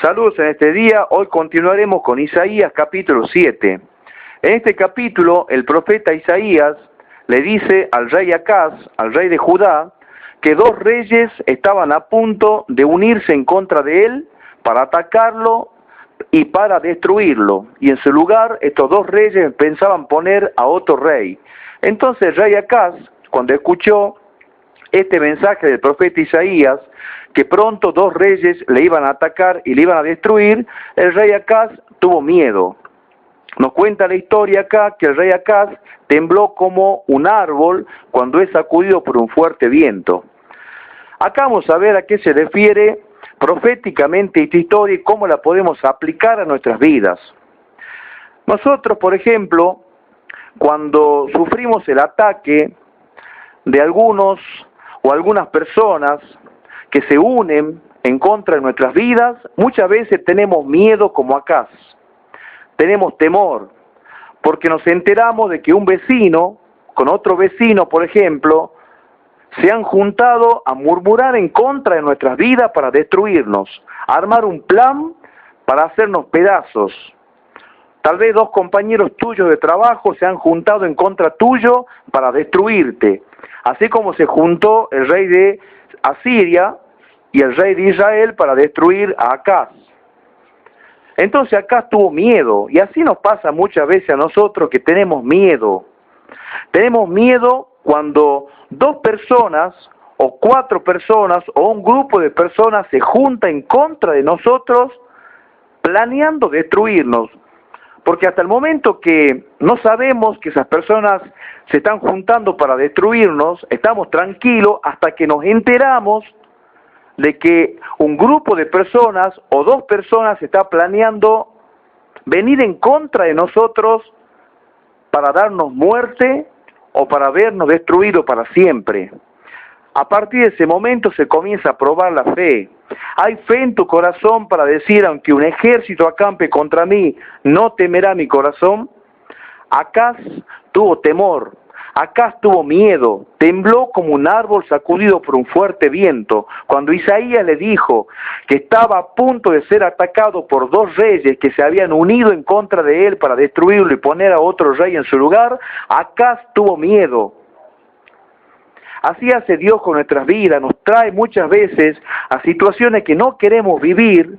Saludos en este día. Hoy continuaremos con Isaías capítulo 7. En este capítulo el profeta Isaías le dice al rey Acaz, al rey de Judá, que dos reyes estaban a punto de unirse en contra de él para atacarlo y para destruirlo. Y en su lugar estos dos reyes pensaban poner a otro rey. Entonces el rey Acaz, cuando escuchó este mensaje del profeta Isaías, que pronto dos reyes le iban a atacar y le iban a destruir, el rey Acaz tuvo miedo. Nos cuenta la historia acá que el rey Acaz tembló como un árbol cuando es sacudido por un fuerte viento. Acá vamos a ver a qué se refiere proféticamente esta historia y cómo la podemos aplicar a nuestras vidas. Nosotros, por ejemplo, cuando sufrimos el ataque de algunos o algunas personas que se unen en contra de nuestras vidas, muchas veces tenemos miedo como Acaz. Tenemos temor, porque nos enteramos de que un vecino, con otro vecino, por ejemplo, se han juntado a murmurar en contra de nuestras vidas para destruirnos, a armar un plan para hacernos pedazos. Tal vez dos compañeros tuyos de trabajo se han juntado en contra tuyo para destruirte, así como se juntó el rey de Asiria y el rey de Israel para destruir a Acaz. Entonces Acaz tuvo miedo, y así nos pasa muchas veces a nosotros que tenemos miedo. Tenemos miedo cuando dos personas, o cuatro personas, o un grupo de personas se junta en contra de nosotros, planeando destruirnos. Porque hasta el momento que no sabemos que esas personas se están juntando para destruirnos, estamos tranquilos hasta que nos enteramos de que un grupo de personas o dos personas está planeando venir en contra de nosotros para darnos muerte o para vernos destruidos para siempre. A partir de ese momento se comienza a probar la fe. Hay fe en tu corazón para decir, aunque un ejército acampe contra mí, no temerá mi corazón. Acaz tuvo temor, Acaz tuvo miedo, tembló como un árbol sacudido por un fuerte viento. Cuando Isaías le dijo que estaba a punto de ser atacado por dos reyes que se habían unido en contra de él para destruirlo y poner a otro rey en su lugar, Acaz tuvo miedo. Así hace Dios con nuestras vidas, nos trae muchas veces a situaciones que no queremos vivir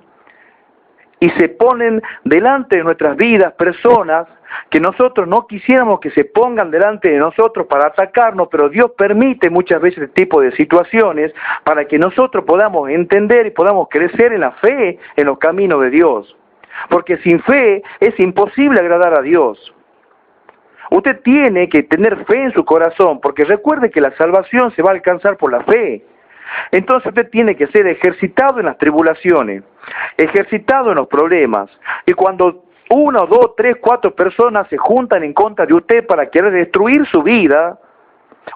y se ponen delante de nuestras vidas personas que nosotros no quisiéramos que se pongan delante de nosotros para atacarnos, pero Dios permite muchas veces este tipo de situaciones para que nosotros podamos entender y podamos crecer en la fe en los caminos de Dios. Porque sin fe es imposible agradar a Dios. Usted tiene que tener fe en su corazón, porque recuerde que la salvación se va a alcanzar por la fe. Entonces usted tiene que ser ejercitado en las tribulaciones, ejercitado en los problemas. Y cuando una, dos, tres, cuatro personas se juntan en contra de usted para querer destruir su vida,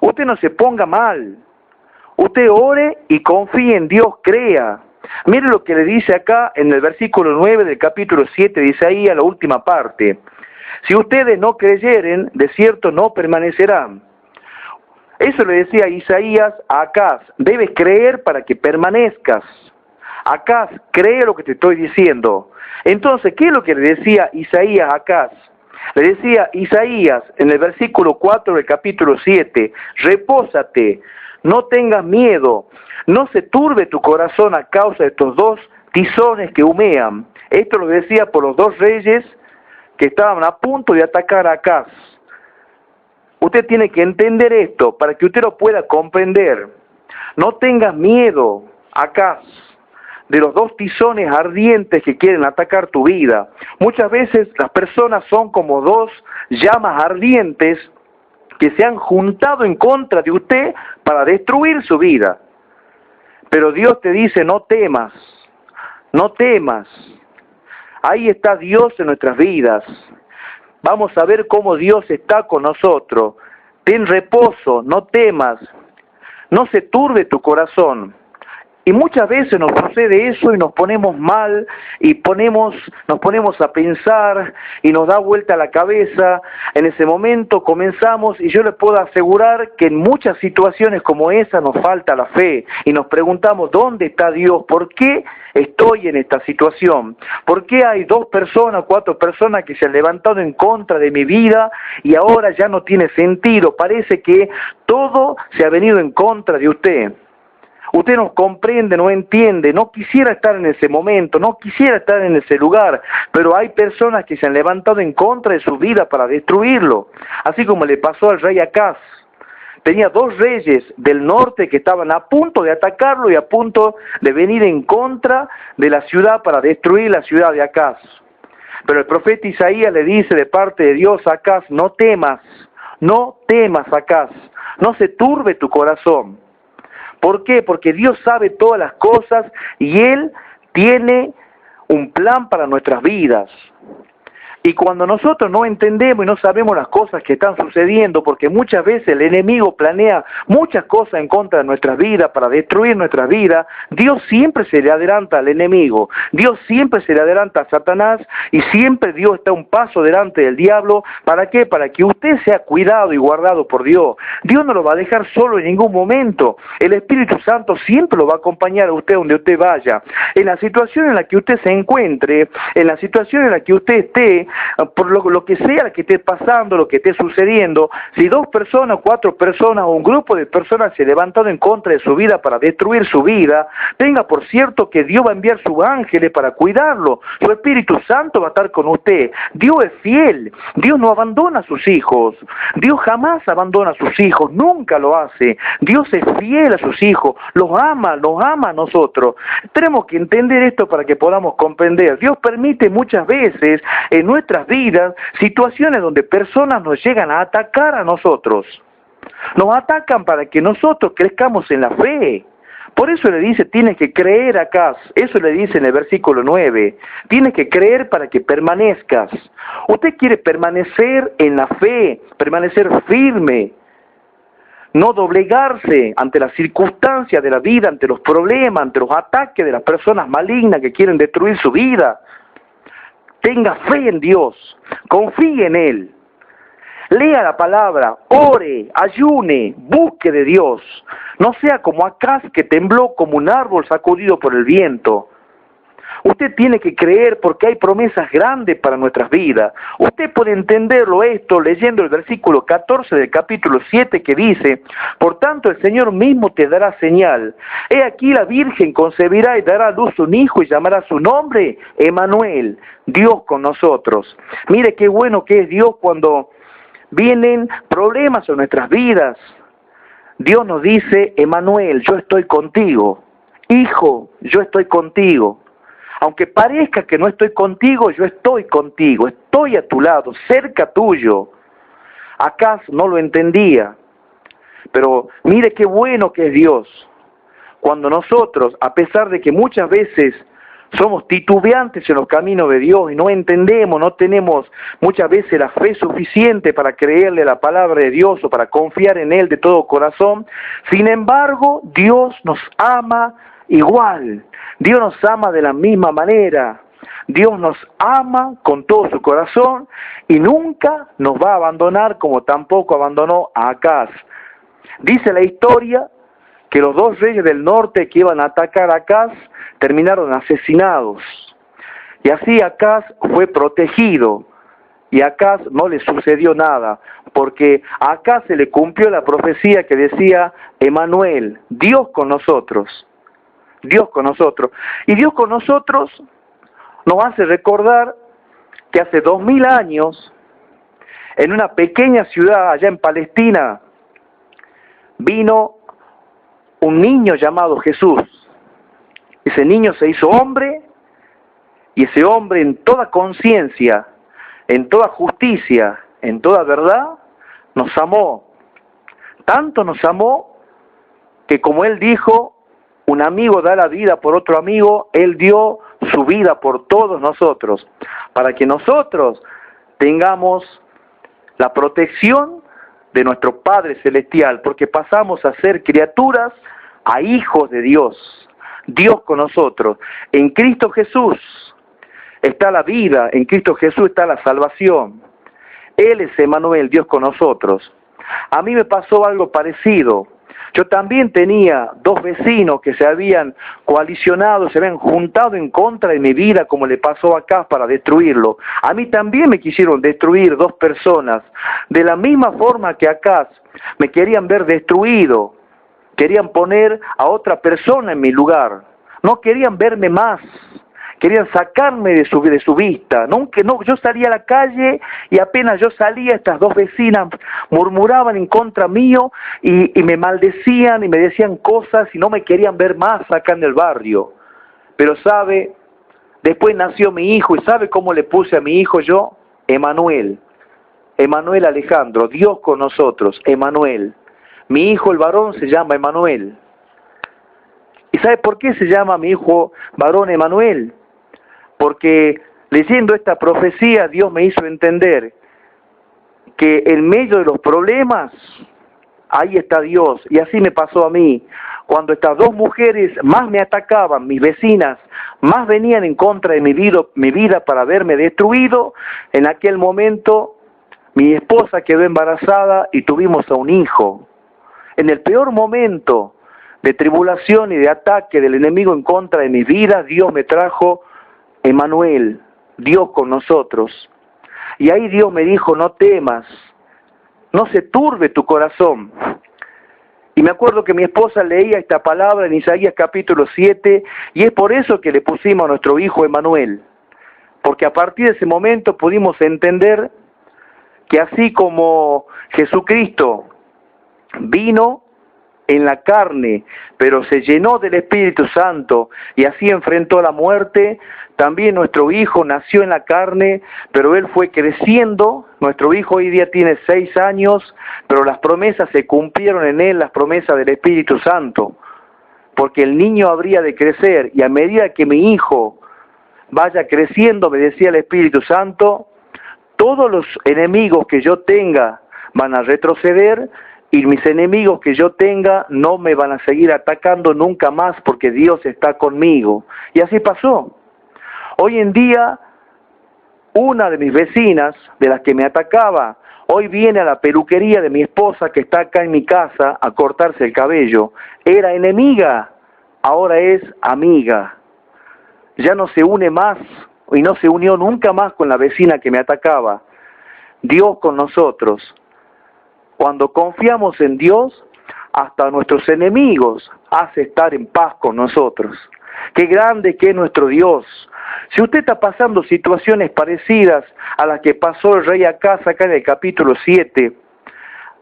usted no se ponga mal. Usted ore y confíe en Dios, crea. Mire lo que le dice acá en el versículo 9 del capítulo 7 de Isaías, la última parte. Si ustedes no creyeren, de cierto no permanecerán. Eso le decía Isaías a Acaz, debes creer para que permanezcas. Acaz, cree lo que te estoy diciendo. Entonces, ¿qué es lo que le decía Isaías a Acaz? Le decía Isaías en el versículo 4 del capítulo 7, repósate, no tengas miedo, no se turbe tu corazón a causa de estos dos tizones que humean. Esto lo decía por los dos reyes que estaban a punto de atacar a Acaz. Usted tiene que entender esto para que usted lo pueda comprender. No tengas miedo, Acaz, de los dos tizones ardientes que quieren atacar tu vida. Muchas veces las personas son como dos llamas ardientes que se han juntado en contra de usted para destruir su vida. Pero Dios te dice, no temas, no temas. Ahí está Dios en nuestras vidas. Vamos a ver cómo Dios está con nosotros. Ten reposo, no temas, no se turbe tu corazón. Y muchas veces nos sucede eso y nos ponemos mal y nos ponemos a pensar y nos da vuelta la cabeza. En ese momento comenzamos, y yo le puedo asegurar que en muchas situaciones como esa nos falta la fe y nos preguntamos, ¿dónde está Dios? ¿Por qué estoy en esta situación? ¿Por qué hay 2 personas, 4 personas que se han levantado en contra de mi vida y ahora ya no tiene sentido? Parece que todo se ha venido en contra de usted. Usted no comprende, no entiende, no quisiera estar en ese momento, no quisiera estar en ese lugar, pero hay personas que se han levantado en contra de su vida para destruirlo, así como le pasó al rey Acaz. Tenía 2 reyes del norte que estaban a punto de atacarlo y a punto de venir en contra de la ciudad para destruir la ciudad de Acaz. Pero el profeta Isaías le dice de parte de Dios a Acaz, no temas Acaz, no se turbe tu corazón. ¿Por qué? Porque Dios sabe todas las cosas y Él tiene un plan para nuestras vidas. Y cuando nosotros no entendemos y no sabemos las cosas que están sucediendo, porque muchas veces el enemigo planea muchas cosas en contra de nuestras vidas para destruir nuestras vidas, Dios siempre se le adelanta al enemigo, Dios siempre se le adelanta a Satanás y siempre Dios está un paso delante del diablo. ¿Para qué? Para que usted sea cuidado y guardado por Dios. Dios no lo va a dejar solo en ningún momento. El Espíritu Santo siempre lo va a acompañar a usted donde usted vaya. En la situación en la que usted se encuentre, en la situación en la que usted esté, por lo que sea que esté pasando, lo que esté sucediendo, si 2 personas, 4 personas o un grupo de personas se levantan en contra de su vida para destruir su vida, tenga por cierto que Dios va a enviar sus ángeles para cuidarlo. Su Espíritu Santo va a estar con usted. Dios es fiel. Dios no abandona a sus hijos. Dios jamás abandona a sus hijos. Nunca lo hace. Dios es fiel a sus hijos. Los ama a nosotros. Tenemos que entender esto para que podamos comprender. Dios permite muchas veces en nuestras vidas situaciones donde personas nos llegan a atacar a nosotros. Nos atacan para que nosotros crezcamos en la fe. Por eso le dice, tienes que creer acá. Eso le dice en el versículo 9. Tienes que creer para que permanezcas. Usted quiere permanecer en la fe, permanecer firme, no doblegarse ante las circunstancias de la vida, ante los problemas, ante los ataques de las personas malignas que quieren destruir su vida. Tenga fe en Dios, confíe en Él, lea la palabra, ore, ayune, busque de Dios. No sea como Acaz, que tembló como un árbol sacudido por el viento. Usted tiene que creer porque hay promesas grandes para nuestras vidas. Usted puede entenderlo esto leyendo el versículo 14 del capítulo 7 que dice, por tanto el Señor mismo te dará señal. He aquí la Virgen concebirá y dará a luz un hijo y llamará su nombre Emanuel, Dios con nosotros. Mire qué bueno que es Dios cuando vienen problemas en nuestras vidas. Dios nos dice, Emanuel, yo estoy contigo. Hijo, yo estoy contigo. Aunque parezca que no estoy contigo, yo estoy contigo, estoy a tu lado, cerca tuyo. Acaz no lo entendía, pero mire qué bueno que es Dios. Cuando nosotros, a pesar de que muchas veces somos titubeantes en los caminos de Dios y no entendemos, no tenemos muchas veces la fe suficiente para creerle la palabra de Dios o para confiar en Él de todo corazón, sin embargo, Dios nos ama igual. Dios nos ama de la misma manera. Dios nos ama con todo su corazón y nunca nos va a abandonar como tampoco abandonó a Acaz. Dice la historia que los 2 reyes del norte que iban a atacar a Acaz terminaron asesinados. Y así Acaz fue protegido y a Acaz no le sucedió nada, porque a Acaz se le cumplió la profecía que decía, Emanuel, Dios con nosotros. Dios con nosotros. Y Dios con nosotros nos hace recordar que hace 2000 años, en una pequeña ciudad allá en Palestina, vino un niño llamado Jesús. Ese niño se hizo hombre, y ese hombre en toda conciencia, en toda justicia, en toda verdad, nos amó. Tanto nos amó que, como Él dijo, un amigo da la vida por otro amigo, Él dio su vida por todos nosotros, para que nosotros tengamos la protección de nuestro Padre Celestial, porque pasamos a ser criaturas, a hijos de Dios. Dios con nosotros. En Cristo Jesús está la vida, en Cristo Jesús está la salvación. Él es Emmanuel, Dios con nosotros. A mí me pasó algo parecido. Yo también tenía dos vecinos que se habían coalicionado, se habían juntado en contra de mi vida, como le pasó a Acaz, para destruirlo. A mí también me quisieron destruir dos personas. De la misma forma que Acaz me querían ver destruido, querían poner a otra persona en mi lugar. No querían verme más. Querían sacarme de su vista. Yo salía a la calle y apenas yo salía, estas dos vecinas murmuraban en contra mío y me maldecían y me decían cosas y no me querían ver más acá en el barrio. Pero sabe, después nació mi hijo y ¿sabe cómo le puse a mi hijo yo? Emmanuel. Emmanuel Alejandro, Dios con nosotros, Emmanuel. Mi hijo el varón se llama Emmanuel. ¿Y sabe por qué se llama mi hijo varón Emmanuel? Porque leyendo esta profecía Dios me hizo entender que en medio de los problemas, ahí está Dios. Y así me pasó a mí. Cuando estas dos mujeres más me atacaban, mis vecinas, más venían en contra de mi vida para verme destruido, en aquel momento mi esposa quedó embarazada y tuvimos a un hijo. En el peor momento de tribulación y de ataque del enemigo en contra de mi vida, Dios me trajo Emmanuel, Dios con nosotros. Y ahí Dios me dijo, no temas, no se turbe tu corazón. Y me acuerdo que mi esposa leía esta palabra en Isaías capítulo 7, y es por eso que le pusimos a nuestro hijo Emmanuel. Porque a partir de ese momento pudimos entender que así como Jesucristo vino en la carne, pero se llenó del Espíritu Santo y así enfrentó la muerte, también nuestro hijo nació en la carne, pero él fue creciendo. Nuestro hijo hoy día tiene 6 años, pero las promesas se cumplieron en él, las promesas del Espíritu Santo, porque el niño habría de crecer, y a medida que mi hijo vaya creciendo, me decía el Espíritu Santo, todos los enemigos que yo tenga van a retroceder, y mis enemigos que yo tenga no me van a seguir atacando nunca más, porque Dios está conmigo. Y así pasó. Hoy en día, una de mis vecinas, de las que me atacaba, hoy viene a la peluquería de mi esposa, que está acá en mi casa, a cortarse el cabello. Era enemiga, ahora es amiga. Ya no se une más, y no se unió nunca más con la vecina que me atacaba. Dios con nosotros. Cuando confiamos en Dios, hasta nuestros enemigos hace estar en paz con nosotros. Qué grande que es nuestro Dios. Si usted está pasando situaciones parecidas a las que pasó el rey Acaz acá en el capítulo 7,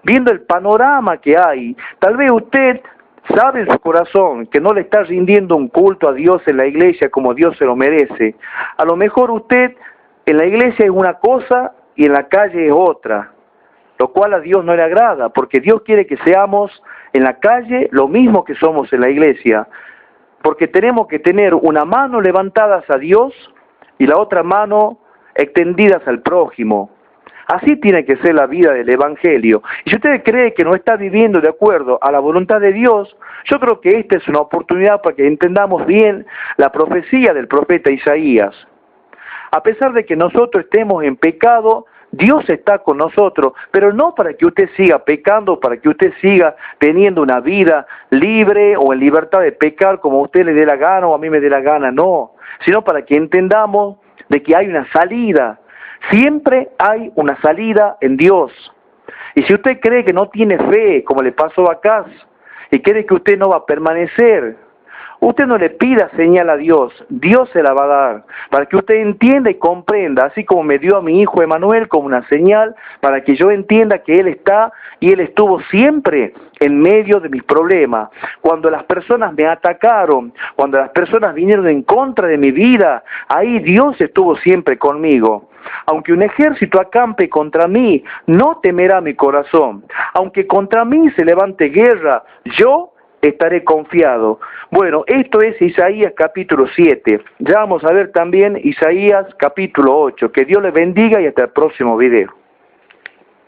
viendo el panorama que hay, tal vez usted sabe en su corazón que no le está rindiendo un culto a Dios en la iglesia como Dios se lo merece. A lo mejor usted en la iglesia es una cosa y en la calle es otra, lo cual a Dios no le agrada, porque Dios quiere que seamos en la calle lo mismo que somos en la iglesia, porque tenemos que tener una mano levantada a Dios y la otra mano extendidas al prójimo. Así tiene que ser la vida del Evangelio. Y si usted cree que no está viviendo de acuerdo a la voluntad de Dios, yo creo que esta es una oportunidad para que entendamos bien la profecía del profeta Isaías. A pesar de que nosotros estemos en pecado, Dios está con nosotros, pero no para que usted siga pecando, para que usted siga teniendo una vida libre o en libertad de pecar como a usted le dé la gana o a mí me dé la gana, no, sino para que entendamos de que hay una salida. Siempre hay una salida en Dios. Y si usted cree que no tiene fe, como le pasó a Acaz, y cree que usted no va a permanecer, usted no le pida señal a Dios, Dios se la va a dar, para que usted entienda y comprenda, así como me dio a mi hijo Emmanuel como una señal, para que yo entienda que Él está y Él estuvo siempre en medio de mis problemas. Cuando las personas me atacaron, cuando las personas vinieron en contra de mi vida, ahí Dios estuvo siempre conmigo. Aunque un ejército acampe contra mí, no temerá mi corazón. Aunque contra mí se levante guerra, yo estaré confiado. Bueno, esto es Isaías capítulo 7. Ya vamos a ver también Isaías capítulo 8. Que Dios les bendiga y hasta el próximo video.